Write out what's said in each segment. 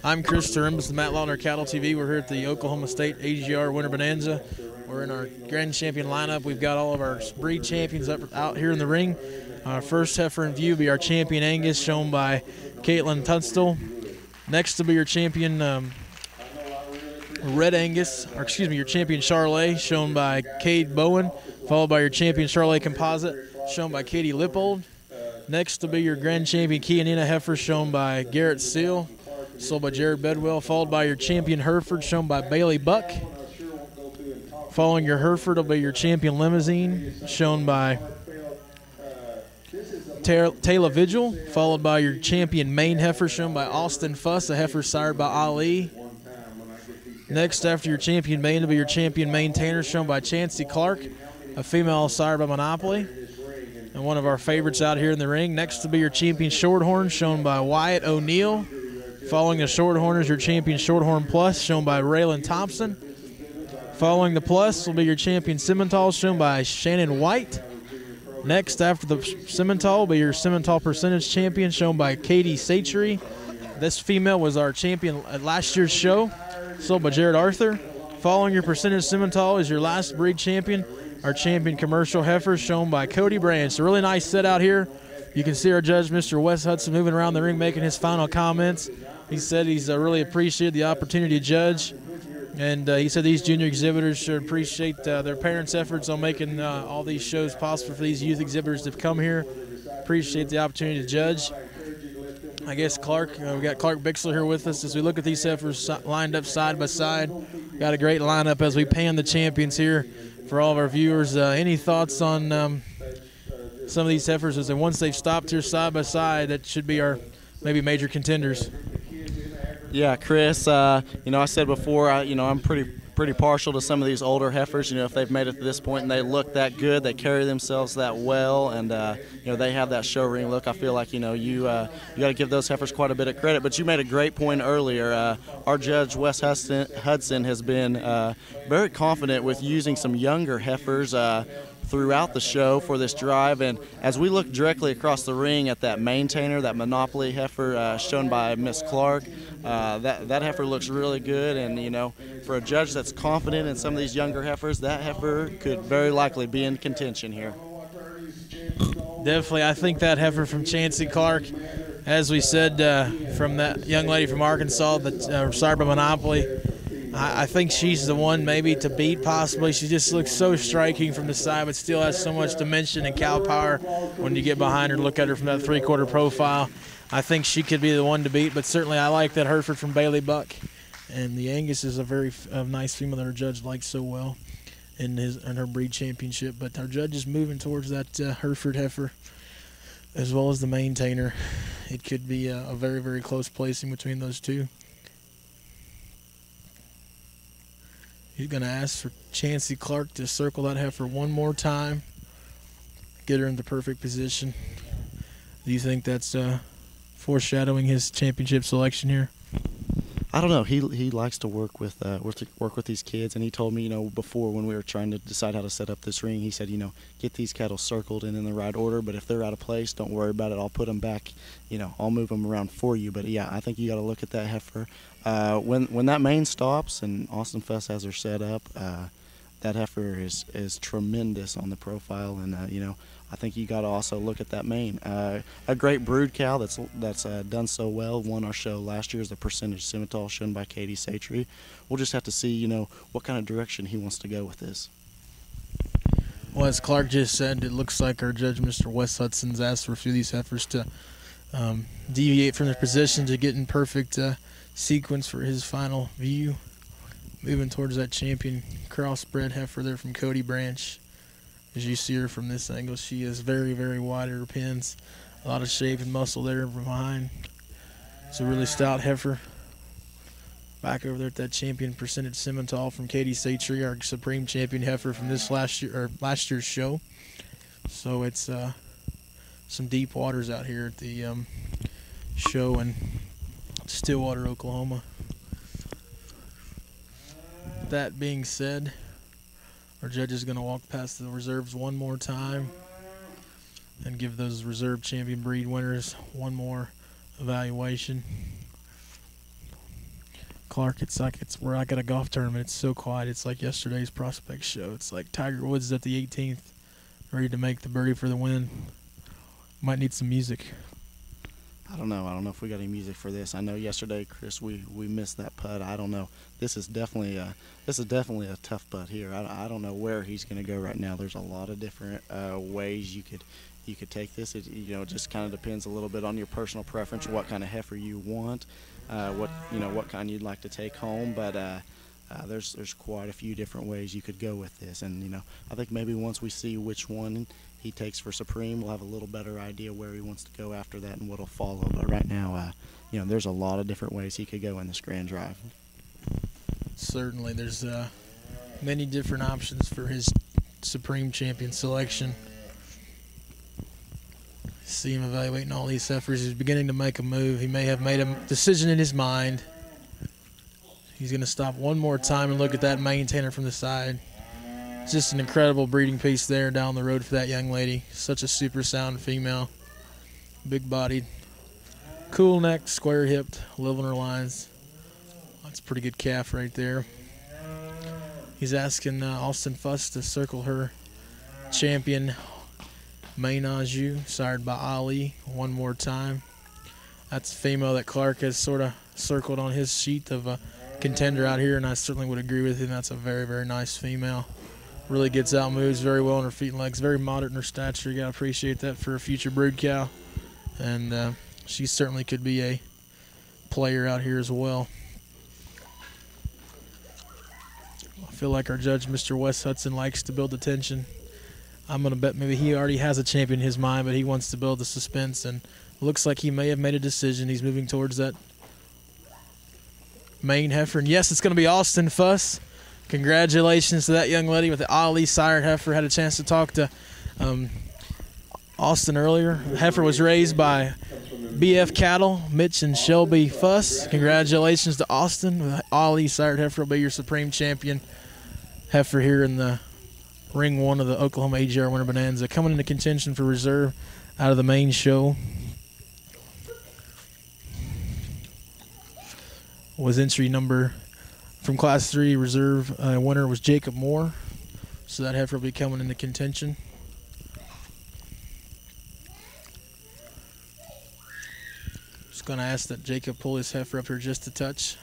I'm Chris Turimbus, the Matt Lautner Cattle TV. We're here at the Oklahoma State AGR Winter Bonanza. We're in our grand champion lineup. We've got all of our breed champions out here in the ring. Our first heifer in view will be our champion Angus, shown by Caitlin Tunstall. Next will be your champion Red Angus, or excuse me, your champion Charolais, shown by Cade Bowen, followed by your champion Charolais Composite, shown by Katie Lippold. Next will be your grand champion Kianina heifer, shown by Garrett Seal, sold by Jared Bedwell, followed by your champion Hereford, shown by Bailey Buck. Following your Hereford will be your champion Limousine, shown by Taylor Vigil, followed by your champion Maine heifer, shown by Austin Fuss, a heifer sired by Ali. Next, after your champion Maine, will be your champion Maintainer, shown by Chancey Clark, a female sired by Monopoly, and one of our favorites out here in the ring. Next will be your champion Shorthorn, shown by Wyatt O'Neill. Following the Shorthorn is your champion Shorthorn Plus, shown by Raylan Thompson. Following the Plus will be your champion Simmental, shown by Shannon White. Next, after the Simmental, will be your Simmental Percentage champion, shown by Katie Satry. This female was our champion at last year's show, sold by Jared Arthur. Following your Percentage Simmental is your last breed champion, our champion Commercial heifer, shown by Cody Branch. A really nice set out here. You can see our judge, Mr. Wes Hudson, moving around the ring, making his final comments. He said he's really appreciated the opportunity to judge, and he said these junior exhibitors should appreciate their parents' efforts on making all these shows possible for these youth exhibitors to come here. Appreciate the opportunity to judge. I guess Clark, we got Clark Bixler here with us as we look at these heifers lined up side by side. Got a great lineup as we pan the champions here for all of our viewers. Any thoughts on some of these heifers as once they've stopped here side by side, that should be our maybe major contenders? Yeah, Chris, you know, I said before, you know, I'm pretty partial to some of these older heifers. You know, if they've made it to this point and they look that good, they carry themselves that well, and you know, they have that show ring look. I feel like, you know, you got to give those heifers quite a bit of credit. But you made a great point earlier. Our judge Wes Hudson has been very confident with using some younger heifers throughout the show for this drive, and as we look directly across the ring at that Maintainer, that Monopoly heifer shown by Miss Clark, that heifer looks really good, and you know, for a judge that's confident in some of these younger heifers, that heifer could very likely be in contention here. Definitely, I think that heifer from Chancey Clark, as we said, from that young lady from Arkansas that sired by Monopoly, I think she's the one maybe to beat possibly. She just looks so striking from the side, but still has so much dimension and cow power when you get behind her, look at her from that three-quarter profile. I think she could be the one to beat, but certainly I like that Hereford from Bailey Buck. And the Angus is a very nice female that our judge likes so well in her breed championship. But our judge is moving towards that Hereford heifer as well as the Maintainer. It could be a very, very close placing between those two. He's going to ask for Chancey Clark to circle that heifer one more time, get her into perfect position. Do you think that's foreshadowing his championship selection here? I don't know. He likes to work with these kids, and he told me, you know, before when we were trying to decide how to set up this ring, he said, you know, get these cattle circled and in the right order, but if they're out of place, don't worry about it. I'll put them back. You know, I'll move them around for you. But yeah, I think you got to look at that heifer. When that main stops and Austin Fuss has her set up, that heifer is tremendous on the profile, and you know, I think you got to also look at that main. A great brood cow that's done so well, won our show last year, is the Percentage Simmental shown by Katie Satry. We'll just have to see, you know, what kind of direction he wants to go with this. Well, as Clark just said, it looks like our judge, Mr. Wes Hudson's asked for a few of these heifers to deviate from their position to get in perfect sequence for his final view. Moving towards that champion crossbred heifer there from Cody Branch. As you see her from this angle, she is very, very wide at her pins. A lot of shape and muscle there from behind. It's a really stout heifer. Back over there at that champion Percentage Simmental from Katie Satry, our supreme champion heifer from this last year's show. So it's some deep waters out here at the show in Stillwater, Oklahoma. That being said, our judge is going to walk past the reserves one more time and give those reserve champion breed winners one more evaluation. Clark, it's like it's we're like at a golf tournament. It's so quiet. It's like yesterday's prospect show. It's like Tiger Woods at the 18th, ready to make the birdie for the win. Might need some music. I don't know. I don't know if we got any music for this. I know yesterday, Chris, we missed that putt. I don't know. This is definitely a tough putt here. I don't know where he's going to go right now. There's a lot of different ways you could take this. It just kind of depends a little bit on your personal preference, what kind of heifer you want, what kind you'd like to take home. But there's quite a few different ways you could go with this, and I think maybe once we see which one he takes for Supreme, we'll have a little better idea where he wants to go after that and what'll follow. But right now, there's a lot of different ways he could go in this Grand Drive. Certainly, there's many different options for his Supreme Champion selection. See him evaluating all these heifers. He's beginning to make a move. He may have made a decision in his mind. He's going to stop one more time and look at that maintainer from the side. Just an incredible breeding piece there down the road for that young lady. Such a super sound female. Big-bodied. Cool-necked, square-hipped, living her lines. That's a pretty good calf right there. He's asking Austin Fuss to circle her champion Main Anjou, sired by Ali, one more time. That's a female that Clark has sort of circled on his sheet of a contender out here, and I certainly would agree with him. That's a very, very nice female. Really gets out, moves very well on her feet and legs. Very moderate in her stature. You got to appreciate that for a future brood cow. And she certainly could be a player out here as well. I feel like our judge, Mr. Wes Hudson, likes to build the tension. I'm going to bet maybe he already has a champion in his mind, but he wants to build the suspense. And it looks like he may have made a decision. He's moving towards that main heifer. And yes, it's going to be Austin Fuss. Congratulations to that young lady with the Ali sired heifer. Had a chance to talk to Austin earlier. The heifer was raised by BF Cattle, Mitch and Shelby Fuss. Congratulations to Austin. The Ali sired heifer will be your Supreme Champion heifer here in the Ring 1 of the Oklahoma AGR Winter Bonanza. Coming into contention for reserve out of the main show was entry number from Class 3 reserve. Winner was Jacob Moore. So that heifer will be coming into contention. Just going to ask that Jacob pull his heifer up here just a touch.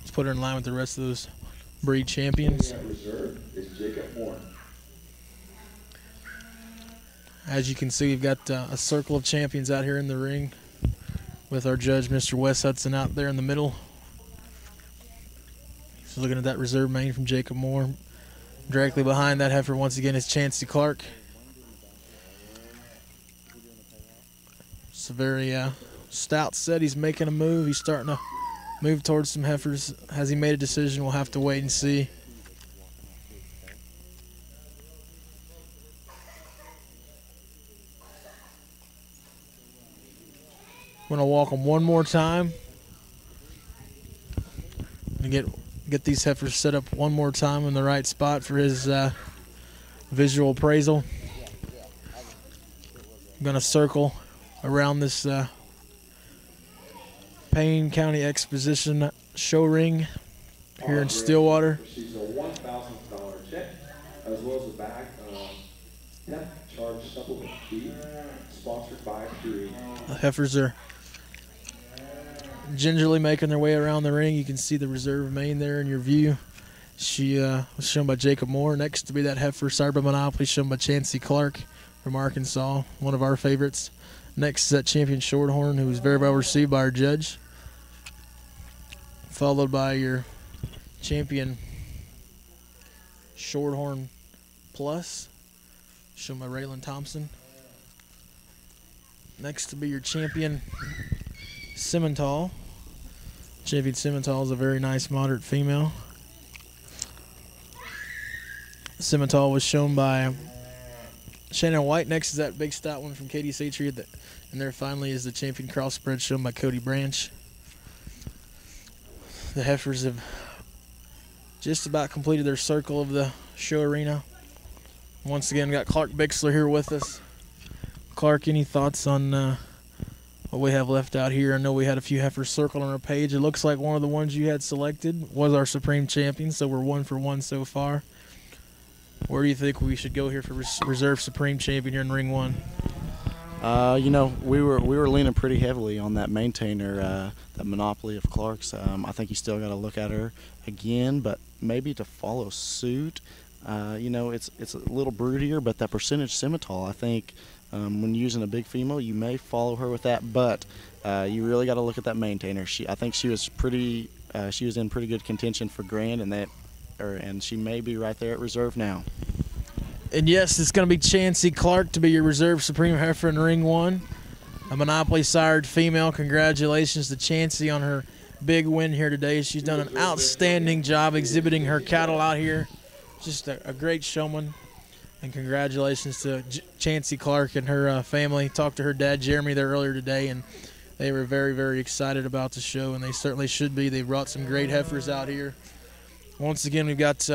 Let's put her in line with the rest of those breed champions. Reserve is Jacob Moore. As you can see, we've got a circle of champions out here in the ring with our judge, Mr. Wes Hudson, out there in the middle. He's looking at that reserve main from Jacob Moore. Directly behind that heifer, once again, is Chancey Clark. It's a very stout set. He's making a move. He's starting to move towards some heifers. Has he made a decision? We'll have to wait and see. I'm going to walk him one more time and get these heifers set up one more time in the right spot for his visual appraisal. I'm going to circle around this Payne County Exposition show ring here in Stillwater. She's a $1,000 check, as well as a bag of depth charge supplement fee, sponsored by Curie. The heifers are gingerly making their way around the ring. You can see the reserve main there in your view. She was shown by Jacob Moore. Next to be that heifer, sired by Monopoly, shown by Chancey Clark from Arkansas, one of our favorites. Next is that champion Shorthorn, who was very well received by our judge. Followed by your champion Shorthorn Plus, shown by Raylan Thompson. Next to be your champion Simmental. Champion Simmental is a very nice moderate female. Simmental was shown by Shannon White. Next is that big stout one from Katie Satry. And there finally is the champion crossbred shown by Cody Branch. The heifers have just about completed their circle of the show arena. Once again, got Clark Bixler here with us. Clark, any thoughts on what we have left out here. I know we had a few heifers circled on our page. It looks like one of the ones you had selected was our Supreme Champion, so we're 1 for 1 so far. Where do you think we should go here for Reserve Supreme Champion here in Ring 1? You know, we were leaning pretty heavily on that maintainer, that Monopoly of Clark's. I think you still got to look at her again, but maybe to follow suit. You know, it's a little broodier, but that percentage Simmental, I think, when using a big female, you may follow her with that, but you really got to look at that maintainer. I think she was in pretty good contention for Grand, and she may be right there at reserve now. And yes, it's going to be Chansey Clark to be your Reserve Supreme Heifer in Ring 1. A Monopoly sired female. Congratulations to Chansey on her big win here today. She's done an outstanding job exhibiting her cattle out here. Just a great showman. And congratulations to Chansey Clark and her family. Talked to her dad, Jeremy, there earlier today, and they were very, very excited about the show, and they certainly should be. They brought some great heifers out here. Once again, we've got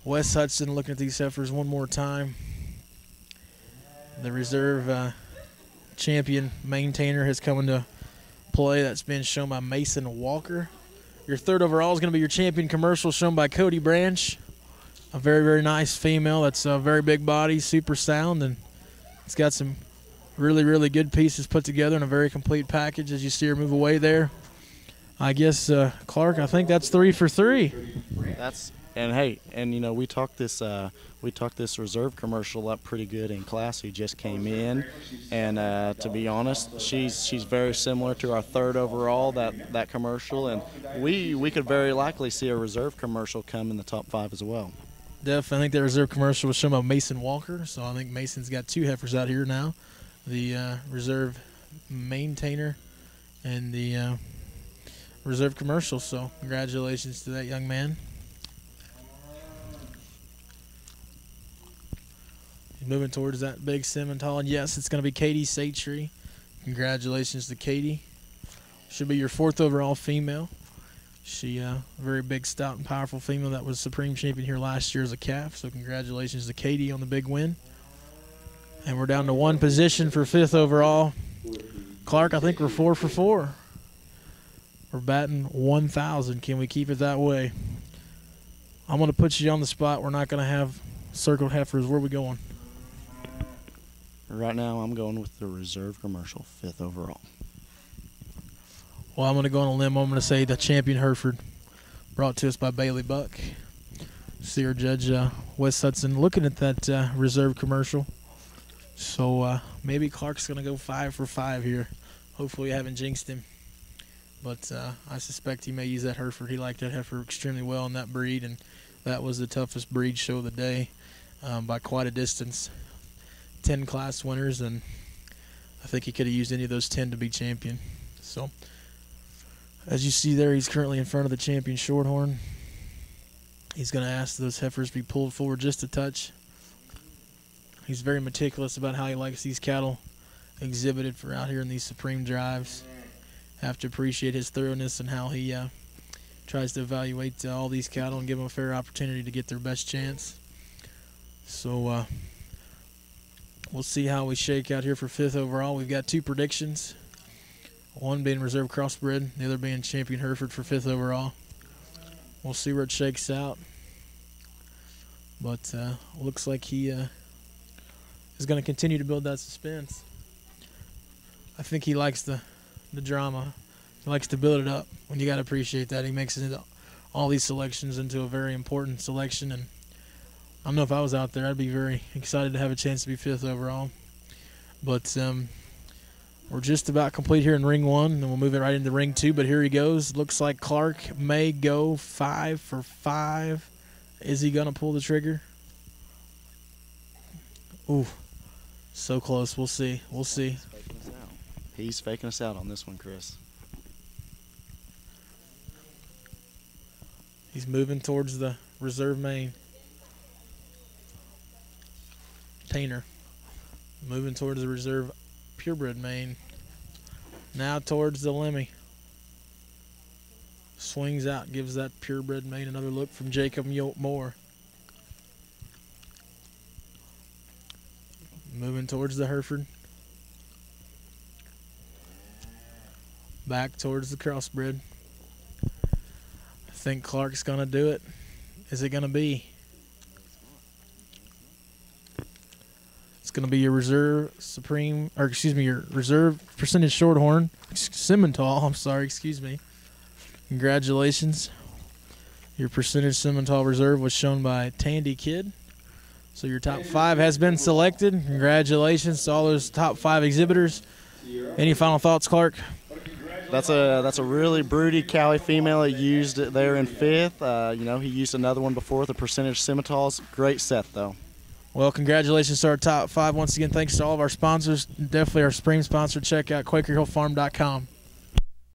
Wes Hudson looking at these heifers one more time. The Reserve Champion Maintainer has come into play. That's been shown by Mason Walker. Your third overall is going to be your Champion Commercial, shown by Cody Branch. A very, very nice female. That's a very big body, super sound, and it's got some really, really good pieces put together in a very complete package as you see her move away there. I guess, Clark, I think that's 3 for 3. And you know, we talked this reserve commercial up pretty good in class. He just came in, and to be honest, she's very similar to our third overall, that commercial, and we could very likely see a reserve commercial come in the top 5 as well. Definitely. I think the reserve commercial was shown by Mason Walker, so I think Mason's got 2 heifers out here now. The reserve maintainer and the reserve commercial, so congratulations to that young man. He's moving towards that big Simmental, and yes, it's going to be Katie Satry. Congratulations to Katie. Should be your 4th overall female. She a very big, stout, and powerful female that was Supreme Champion here last year as a calf. So congratulations to Katie on the big win. And we're down to 1 position for 5th overall. Clark, I think we're 4 for 4. We're batting 1,000. Can we keep it that way? I'm going to put you on the spot. We're not going to have circled heifers. Where are we going? Right now, I'm going with the reserve commercial, 5th overall. Well, I'm going to go on a limb. I'm going to say the Champion Hereford, brought to us by Bailey Buck. See our judge, Wes Hudson, looking at that reserve commercial. So maybe Clark's going to go 5 for 5 here. Hopefully we haven't jinxed him. But I suspect he may use that Hereford. He liked that heifer extremely well in that breed, and that was the toughest breed show of the day by quite a distance. 10 class winners, and I think he could have used any of those 10 to be champion. So as you see there, he's currently in front of the Champion Shorthorn. He's going to ask those heifers be pulled forward just a touch. He's very meticulous about how he likes these cattle exhibited for out here in these Supreme drives. Have to appreciate his thoroughness and how he tries to evaluate all these cattle and give them a fair opportunity to get their best chance. So we'll see how we shake out here for 5th overall. We've got 2 predictions. One being reserve crossbred, the other being Champion Hereford for 5th overall. We'll see where it shakes out. But looks like he is going to continue to build that suspense. I think he likes the drama. He likes to build it up. When you got to appreciate that. He makes it all these selections into a very important selection. And I don't know if I was out there, I'd be very excited to have a chance to be 5th overall. But we're just about complete here in Ring 1, and we'll move it right into Ring 2. But here he goes. Looks like Clark may go 5 for 5. Is he going to pull the trigger? Ooh, so close. We'll see. We'll see. He's faking us out on this one, Chris. He's moving towards the reserve main. Tainer. Moving towards the reserve purebred main. Now towards the Lemmy. Swings out, gives that purebred main another look from Jacob Moore. Moving towards the Hereford. Back towards the crossbred. I think Clark's going to do it. Is it going to be? It's going to be your reserve your reserve percentage shorthorn, Simmental. I'm sorry, excuse me. Congratulations. Your percentage Simmental reserve was shown by Tandy Kid. So your top 5 has been selected. Congratulations to all those top 5 exhibitors. Any final thoughts, Clark? That's a really broody Cowie female. He used it there in 5th. You know, he used another one before, the percentage Simmentals. Great set, though. Well, congratulations to our top 5. Once again, thanks to all of our sponsors. Definitely our spring sponsor. Check out QuakerHillFarm.com.